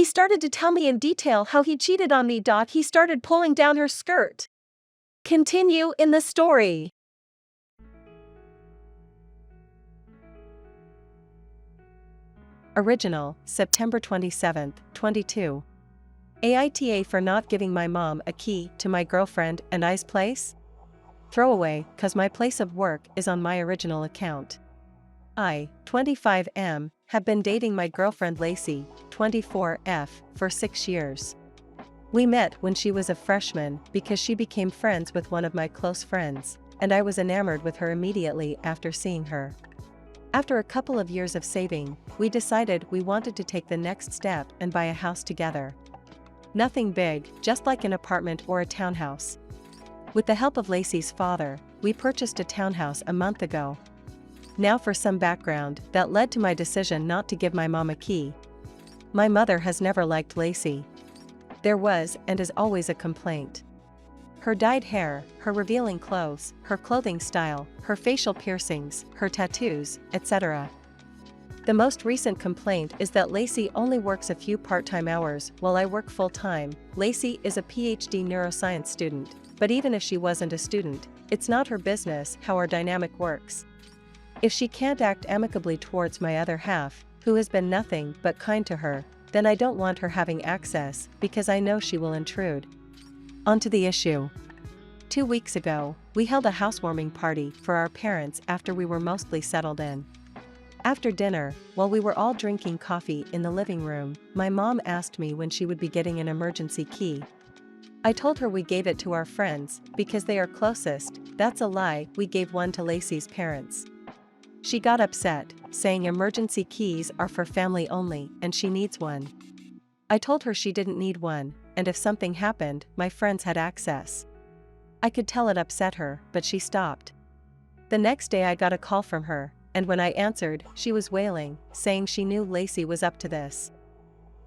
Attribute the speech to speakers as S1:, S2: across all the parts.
S1: He started to tell me in detail how he cheated on me. He started pulling down her skirt. Continue in the story. Original, September 27, 22. Aita for not giving my mom a key to my girlfriend and I's place? Throwaway, cause my place of work is on my original account. I, 25M, have been dating my girlfriend Lacey, 24F, for 6 years. We met when she was a freshman because she became friends with one of my close friends, and I was enamored with her immediately after seeing her. After a couple of years of saving, we decided we wanted to take the next step and buy a house together. Nothing big, just like an apartment or a townhouse. With the help of Lacey's father, we purchased a townhouse a month ago. Now for some background that led to my decision not to give my mom a key. My mother has never liked Lacey. There was and is always a complaint. Her dyed hair, her revealing clothes, her clothing style, her facial piercings, her tattoos, etc. The most recent complaint is that Lacey only works a few part-time hours while I work full-time. Lacey is a PhD neuroscience student, but even if she wasn't a student, it's not her business how our dynamic works. If she can't act amicably towards my other half, who has been nothing but kind to her, then I don't want her having access because I know she will intrude. On to the issue. 2 weeks ago, we held a housewarming party for our parents after we were mostly settled in. After dinner, while we were all drinking coffee in the living room, my mom asked me when she would be getting an emergency key. I told her we gave it to our friends because they are closest. That's a lie, we gave one to Lacey's parents. She got upset, saying emergency keys are for family only and she needs one. I told her she didn't need one, and if something happened, my friends had access. I could tell it upset her, but she stopped. The next day I got a call from her, and when I answered, she was wailing, saying she knew Lacey was up to this.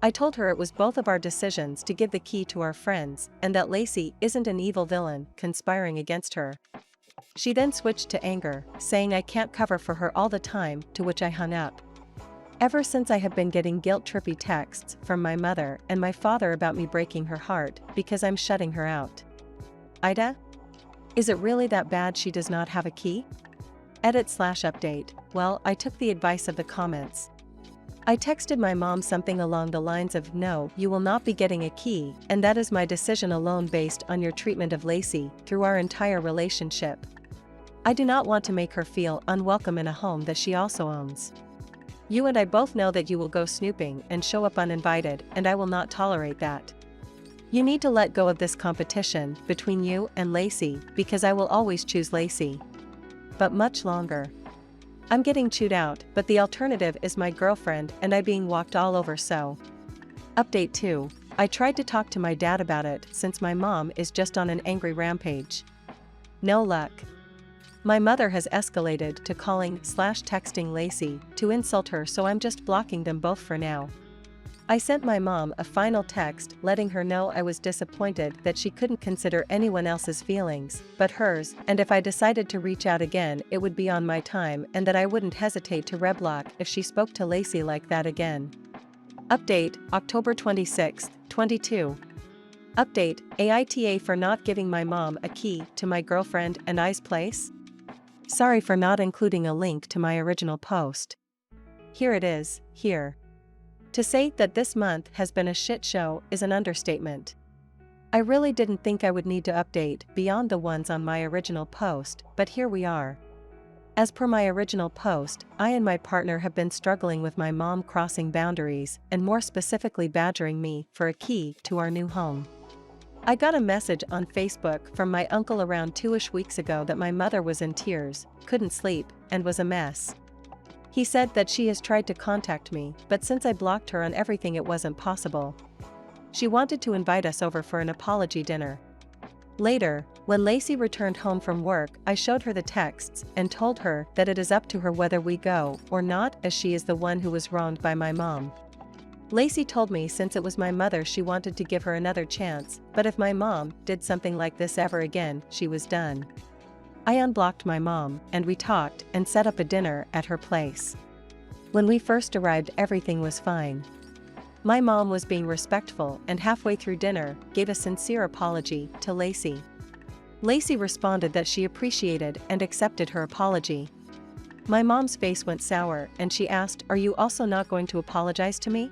S1: I told her it was both of our decisions to give the key to our friends, and that Lacey isn't an evil villain conspiring against her. She then switched to anger, saying I can't cover for her all the time, to which I hung up. Ever since I have been getting guilt-trippy texts from my mother and my father about me breaking her heart because I'm shutting her out. Aita? Is it really that bad she does not have a key? Edit/update. Well, I took the advice of the comments. I texted my mom something along the lines of, no, you will not be getting a key, and that is my decision alone based on your treatment of Lacey through our entire relationship. I do not want to make her feel unwelcome in a home that she also owns. You and I both know that you will go snooping and show up uninvited, and I will not tolerate that. You need to let go of this competition between you and Lacey because I will always choose Lacey. But much longer. I'm getting chewed out, but the alternative is my girlfriend and I being walked all over. So. Update 2. I tried to talk to my dad about it since my mom is just on an angry rampage. No luck. My mother has escalated to calling/texting Lacey to insult her, so I'm just blocking them both for now. I sent my mom a final text letting her know I was disappointed that she couldn't consider anyone else's feelings but hers, and if I decided to reach out again it would be on my time, and that I wouldn't hesitate to reblock if she spoke to Lacey like that again. Update, October 26, 22. Update, Aita for not giving my mom a key to my girlfriend and I's place? Sorry for not including a link to my original post. Here it is, here. To say that this month has been a shit show is an understatement. I really didn't think I would need to update beyond the ones on my original post, but here we are. As per my original post, I and my partner have been struggling with my mom crossing boundaries and more specifically badgering me for a key to our new home. I got a message on Facebook from my uncle around 2-ish weeks ago that my mother was in tears, couldn't sleep, and was a mess. He said that she has tried to contact me, but since I blocked her on everything it wasn't possible. She wanted to invite us over for an apology dinner. Later, when Lacey returned home from work, I showed her the texts and told her that it is up to her whether we go or not, as she is the one who was wronged by my mom. Lacey told me since it was my mother she wanted to give her another chance, but if my mom did something like this ever again, she was done. I unblocked my mom, and we talked and set up a dinner at her place. When we first arrived everything was fine. My mom was being respectful and halfway through dinner, gave a sincere apology to Lacey. Lacey responded that she appreciated and accepted her apology. My mom's face went sour and she asked, "Are you also not going to apologize to me?"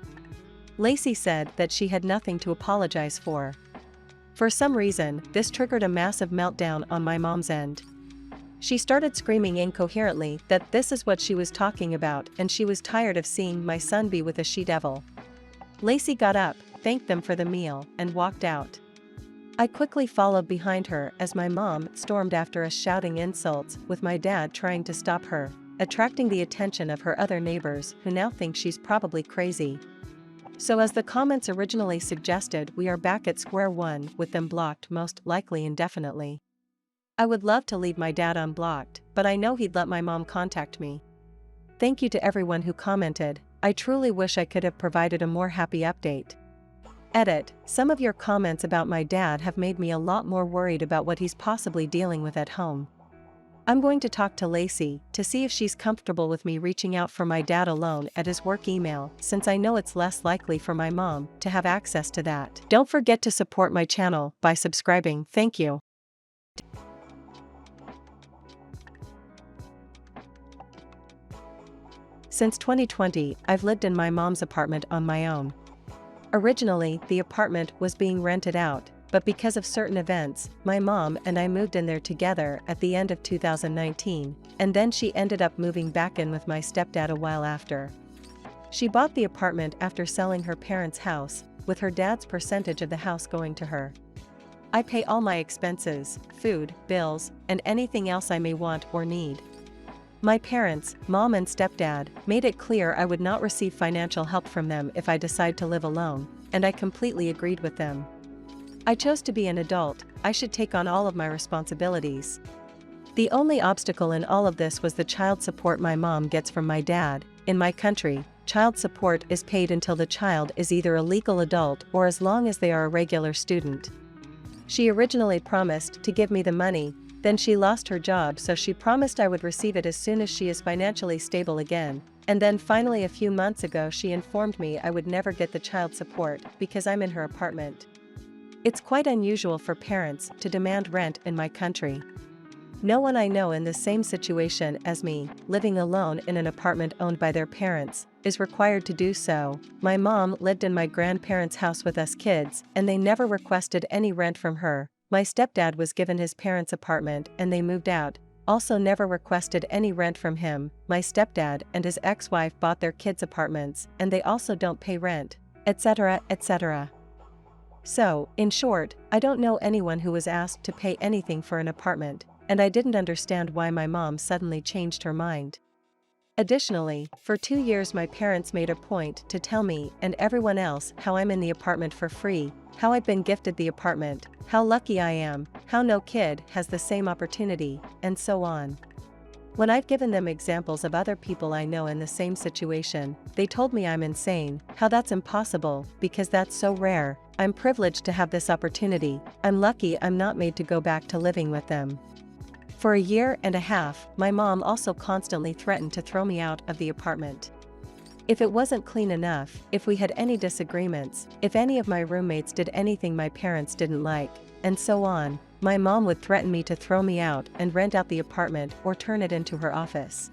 S1: Lacey said that she had nothing to apologize for. For some reason, this triggered a massive meltdown on my mom's end. She started screaming incoherently that this is what she was talking about and she was tired of seeing my son be with a she-devil. Lacey got up, thanked them for the meal, and walked out. I quickly followed behind her as my mom stormed after us shouting insults, with my dad trying to stop her, attracting the attention of her other neighbors who now think she's probably crazy. So as the comments originally suggested, we are back at square one with them blocked most likely indefinitely. I would love to leave my dad unblocked, but I know he'd let my mom contact me. Thank you to everyone who commented. I truly wish I could have provided a more happy update. Edit: some of your comments about my dad have made me a lot more worried about what he's possibly dealing with at home. I'm going to talk to Lacey to see if she's comfortable with me reaching out for my dad alone at his work email, since I know it's less likely for my mom to have access to that. Don't forget to support my channel by subscribing. Thank you. Since 2020, I've lived in my mom's apartment on my own. Originally, the apartment was being rented out, but because of certain events, my mom and I moved in there together at the end of 2019, and then she ended up moving back in with my stepdad a while after. She bought the apartment after selling her parents' house, with her dad's percentage of the house going to her. I pay all my expenses, food, bills, and anything else I may want or need. My parents, mom and stepdad, made it clear I would not receive financial help from them if I decide to live alone, and I completely agreed with them. I chose to be an adult. I should take on all of my responsibilities. The only obstacle in all of this was the child support my mom gets from my dad. In my country, child support is paid until the child is either a legal adult or as long as they are a regular student. She originally promised to give me the money, then she lost her job, so she promised I would receive it as soon as she is financially stable again, and then finally a few months ago she informed me I would never get the child support because I'm in her apartment. It's quite unusual for parents to demand rent in my country. No one I know in the same situation as me, living alone in an apartment owned by their parents, is required to do so. My mom lived in my grandparents' house with us kids, and they never requested any rent from her. My stepdad was given his parents' apartment and they moved out, also never requested any rent from him. My stepdad and his ex-wife bought their kids' apartments and they also don't pay rent, etc., etc. So, in short, I don't know anyone who was asked to pay anything for an apartment, and I didn't understand why my mom suddenly changed her mind. Additionally, for 2 years my parents made a point to tell me and everyone else how I'm in the apartment for free, how I've been gifted the apartment, how lucky I am, how no kid has the same opportunity, and so on. When I've given them examples of other people I know in the same situation, they told me I'm insane, how that's impossible, because that's so rare. I'm privileged to have this opportunity. I'm lucky I'm not made to go back to living with them. For a year and a half, my mom also constantly threatened to throw me out of the apartment. If it wasn't clean enough, if we had any disagreements, if any of my roommates did anything my parents didn't like, and so on, my mom would threaten me to throw me out and rent out the apartment or turn it into her office.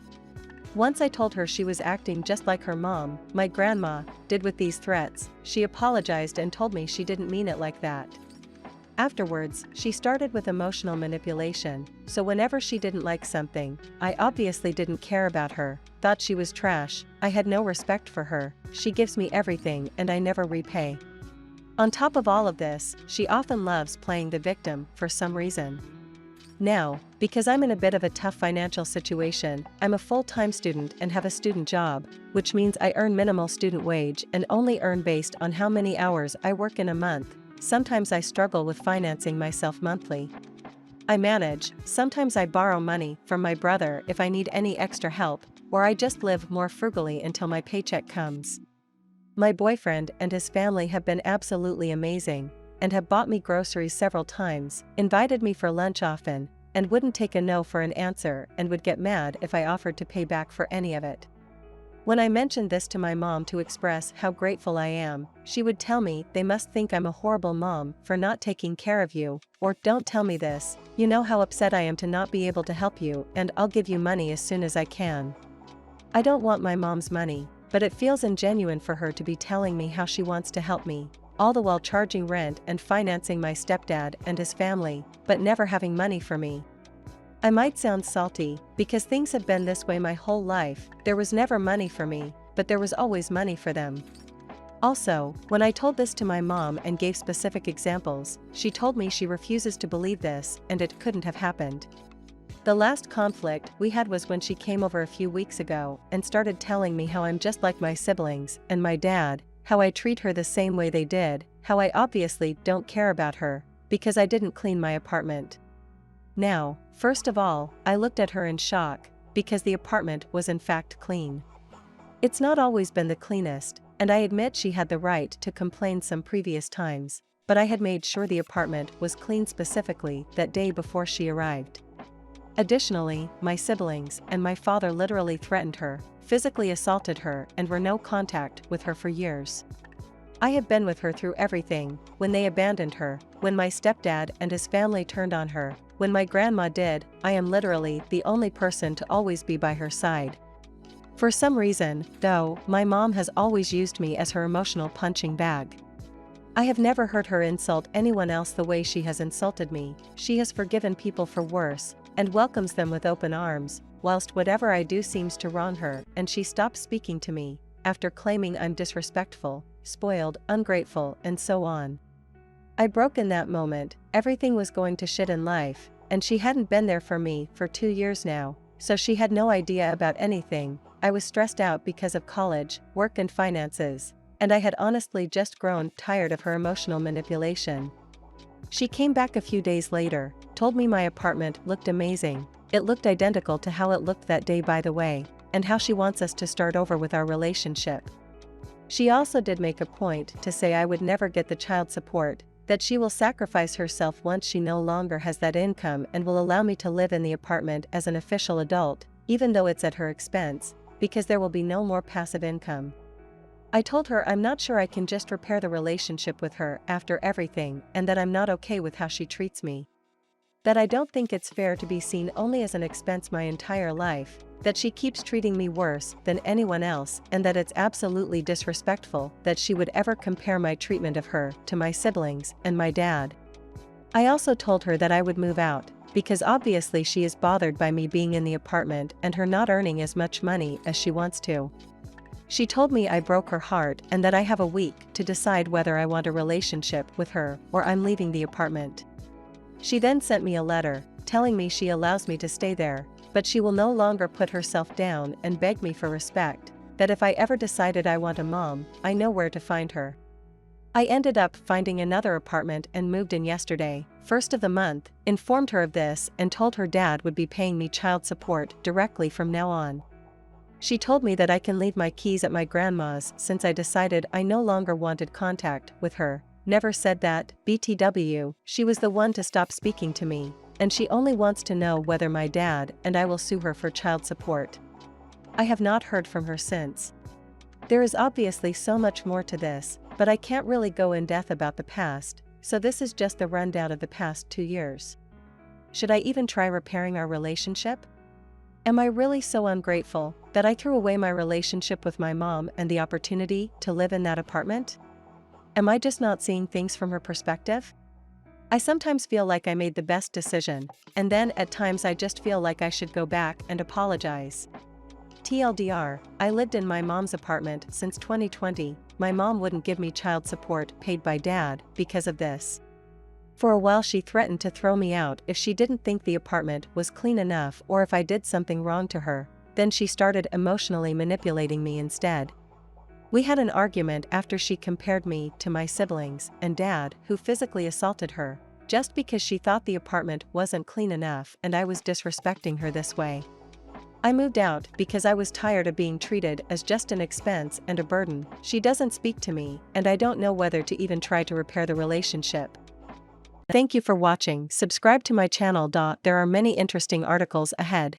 S1: Once I told her she was acting just like her mom, my grandma, did with these threats. She apologized and told me she didn't mean it like that. Afterwards, she started with emotional manipulation, so whenever she didn't like something, I obviously didn't care about her, thought she was trash, I had no respect for her, she gives me everything and I never repay. On top of all of this, she often loves playing the victim for some reason. Now, because I'm in a bit of a tough financial situation, I'm a full-time student and have a student job, which means I earn minimal student wage and only earn based on how many hours I work in a month. Sometimes I struggle with financing myself monthly. I manage, sometimes I borrow money from my brother if I need any extra help, or I just live more frugally until my paycheck comes. My boyfriend and his family have been absolutely amazing, and have bought me groceries several times, invited me for lunch often, and wouldn't take a no for an answer and would get mad if I offered to pay back for any of it. When I mentioned this to my mom to express how grateful I am, she would tell me they must think I'm a horrible mom for not taking care of you, or don't tell me this, you know how upset I am to not be able to help you, and I'll give you money as soon as I can. I don't want my mom's money, but it feels ingenuine for her to be telling me how she wants to help me, all the while charging rent and financing my stepdad and his family, but never having money for me. I might sound salty, because things have been this way my whole life. There was never money for me, but there was always money for them. Also, when I told this to my mom and gave specific examples, she told me she refuses to believe this, and it couldn't have happened. The last conflict we had was when she came over a few weeks ago and started telling me how I'm just like my siblings and my dad, how I treat her the same way they did, how I obviously don't care about her, because I didn't clean my apartment. Now, first of all, I looked at her in shock, because the apartment was in fact clean. It's not always been the cleanest, and I admit she had the right to complain some previous times, but I had made sure the apartment was clean specifically that day before she arrived. Additionally, my siblings and my father literally threatened her, physically assaulted her, and were no contact with her for years. I have been with her through everything, when they abandoned her, when my stepdad and his family turned on her, when my grandma did. I am literally the only person to always be by her side. For some reason, though, my mom has always used me as her emotional punching bag. I have never heard her insult anyone else the way she has insulted me. She has forgiven people for worse, and welcomes them with open arms, whilst whatever I do seems to wrong her, and she stops speaking to me, after claiming I'm disrespectful, spoiled, ungrateful, and so on. I broke in that moment. Everything was going to shit in life, and she hadn't been there for me for 2 years now, so she had no idea about anything. I was stressed out because of college, work and finances, and I had honestly just grown tired of her emotional manipulation. She came back a few days later, told me my apartment looked amazing, it looked identical to how it looked that day by the way, and how she wants us to start over with our relationship. She also did make a point to say I would never get the child support, that she will sacrifice herself once she no longer has that income and will allow me to live in the apartment as an official adult, even though it's at her expense, because there will be no more passive income. I told her I'm not sure I can just repair the relationship with her after everything, and that I'm not okay with how she treats me. That I don't think it's fair to be seen only as an expense my entire life, that she keeps treating me worse than anyone else, and that it's absolutely disrespectful that she would ever compare my treatment of her to my siblings and my dad. I also told her that I would move out, because obviously she is bothered by me being in the apartment and her not earning as much money as she wants to. She told me I broke her heart and that I have a week to decide whether I want a relationship with her or I'm leaving the apartment. She then sent me a letter, telling me she allows me to stay there, but she will no longer put herself down and beg me for respect, that if I ever decided I want a mom, I know where to find her. I ended up finding another apartment and moved in yesterday, first of the month, informed her of this and told her dad would be paying me child support directly from now on. She told me that I can leave my keys at my grandma's since I decided I no longer wanted contact with her. Never said that, BTW, she was the one to stop speaking to me, and she only wants to know whether my dad and I will sue her for child support. I have not heard from her since. There is obviously so much more to this, but I can't really go in depth about the past, so this is just the rundown of the past 2 years. Should I even try repairing our relationship? Am I really so ungrateful that I threw away my relationship with my mom and the opportunity to live in that apartment? Am I just not seeing things from her perspective? I sometimes feel like I made the best decision, and then at times I just feel like I should go back and apologize. TLDR, I lived in my mom's apartment since 2020. My mom wouldn't give me child support paid by dad because of this. For a while she threatened to throw me out if she didn't think the apartment was clean enough or if I did something wrong to her. Then she started emotionally manipulating me instead. We had an argument after she compared me to my siblings and dad, who physically assaulted her, just because she thought the apartment wasn't clean enough and I was disrespecting her this way. I moved out because I was tired of being treated as just an expense and a burden. She doesn't speak to me, and I don't know whether to even try to repair the relationship. Thank you for watching. Subscribe to my channel. There are many interesting articles ahead.